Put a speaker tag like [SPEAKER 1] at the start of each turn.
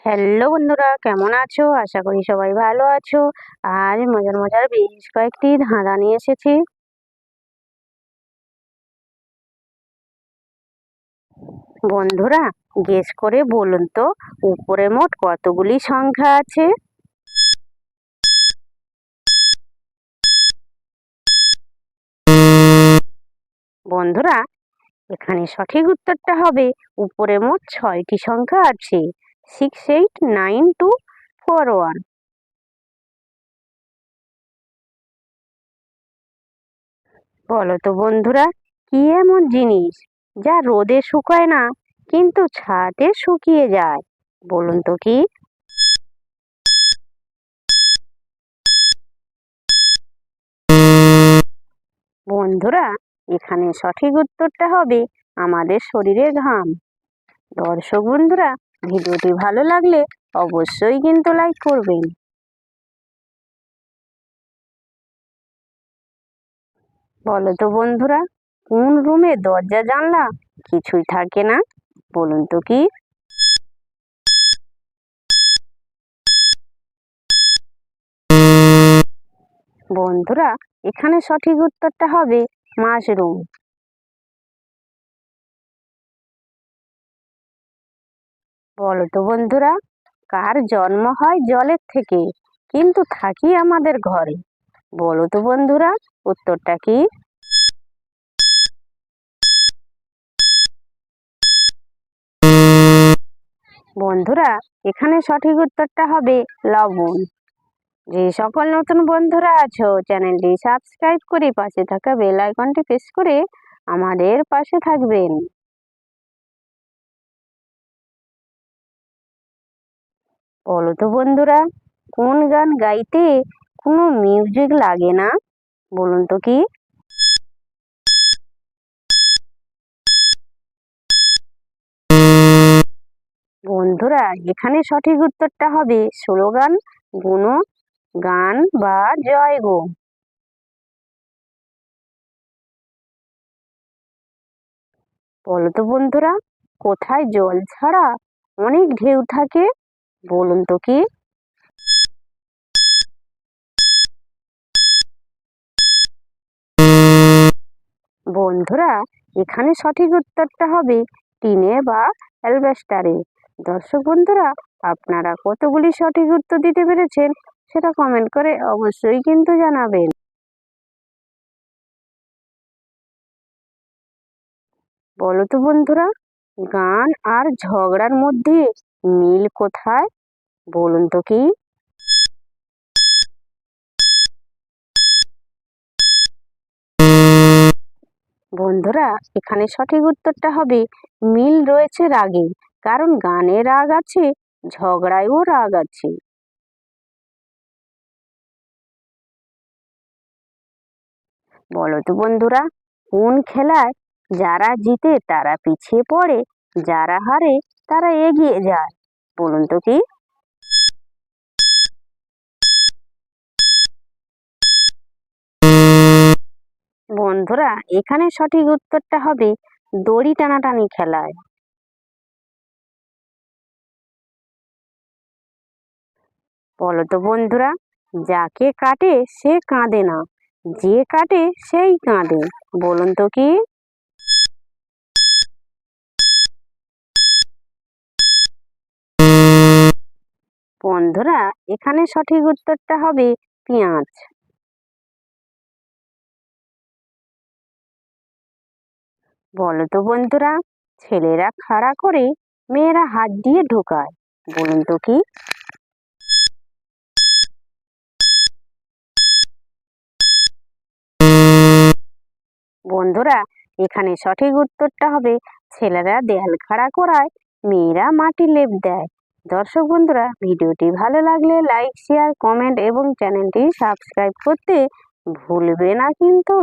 [SPEAKER 1] Hello বন্ধুরা, কেমন আছো? আশা করি সবাই ভালো আছো। আজ মজার মজার বেশ কয়েকটি ধাঁধা নিয়ে এসেছি। বন্ধুরা, গেস করে বলুন তো, উপরে মোট কতগুলি সংখ্যা আছে? বন্ধুরা, এখানে সঠিক উত্তরটা হবে উপরে মোট 6টি সংখ্যা আছে। 689241। বলো তো বন্ধুরা, কি এমন জিনিস যা রোদে শুকায় না কিন্তু ছাদে শুকিয়ে যায়? বলুন তো কি? বন্ধুরা, এখানে সঠিক উত্তরটা হবে আমাদের শরীরের ঘাম। দর্শক বন্ধুরা, ভিডিওটি ভালো লাগলে অবশ্যই কিন্তু লাইক করবেন। বলো তো বন্ধুরা, কোন রুমে দরজা জানলা কিছুই থাকে না? বলুন তো কি? বন্ধুরা, এখানে সঠিক উত্তরটা হবে মাশরুম। বলো তো বন্ধুরা, কার জন্ম হয় জলের থেকে কিন্তু থাকি আমাদের ঘরে? বলো তো বন্ধুরা, উত্তরটা কি? বন্ধুরা, এখানে সঠিক উত্তরটা হবে লবণ। যে সকল নতুন বন্ধুরা আছো, চ্যানেলটি সাবস্ক্রাইব করে পাশে থাকা বেল আইকনটি প্রেস করে আমাদের পাশে থাকবেন। বলো তো বন্ধুরা, কোন গান গাইতে কোনো মিউজিক লাগে না? বলুন তো কি? বন্ধুরা, এখানে সঠিক উত্তরটা হবে স্লোগান, গুণ গান বা জয় গো। বলো তো বন্ধুরা, কোথায় জল ছাড়া অনেক ঢেউ থাকে? বলুন তো কি? বন্ধুরা, এখানে সঠিক উত্তরটা হবে টিনে বা অ্যালবেস্টারে। দর্শক বন্ধুরা, আপনারা কতগুলি সঠিক উত্তর দিতে পেরেছেন সেটা কমেন্ট করে অবশ্যই কিন্তু জানাবেন। বলো তো বন্ধুরা, গান আর ঝগড়ার মধ্যে মিল কোথায়? বলুন তো কি? বন্ধুরা, এখানে সঠিক উত্তরটা হবে মিল রয়েছে রাগে, কারণ গানে রাগ আছে, ঝগড়ায়ও রাগ আছে। বলো তো বন্ধুরা, কোন খেলায় যারা জিতে তারা পিছিয়ে পড়ে, যারা হারে তারা এগিয়ে যায়? বলুন তো কি? বন্ধুরা, এখানে সঠিক উত্তরটা হবে দড়ি টানাটানি খেলায়। বলো তো বন্ধুরা, যাকে কাটে সে কাঁদে না, যে কাটে সেই কাঁদে? বলুন তো কি? বন্ধুরা, এখানে সঠিক উত্তরটা হবে পেঁয়াজ। বলো তো বন্ধুরা, ছেলেরা খাড়া করে মেয়েরা হাত দিয়ে ঢোকায়? বলুন তো কি? বন্ধুরা, এখানে সঠিক উত্তরটা হবে ছেলেরা দেয়াল খাড়া করায়, মেয়েরা মাটি লেপ দেয়। দর্শক বন্ধুরা, ভিডিওটি ভালো লাগলে লাইক, শেয়ার, কমেন্ট এবং চ্যানেলটি সাবস্ক্রাইব করতে ভুলবে না কিন্তু।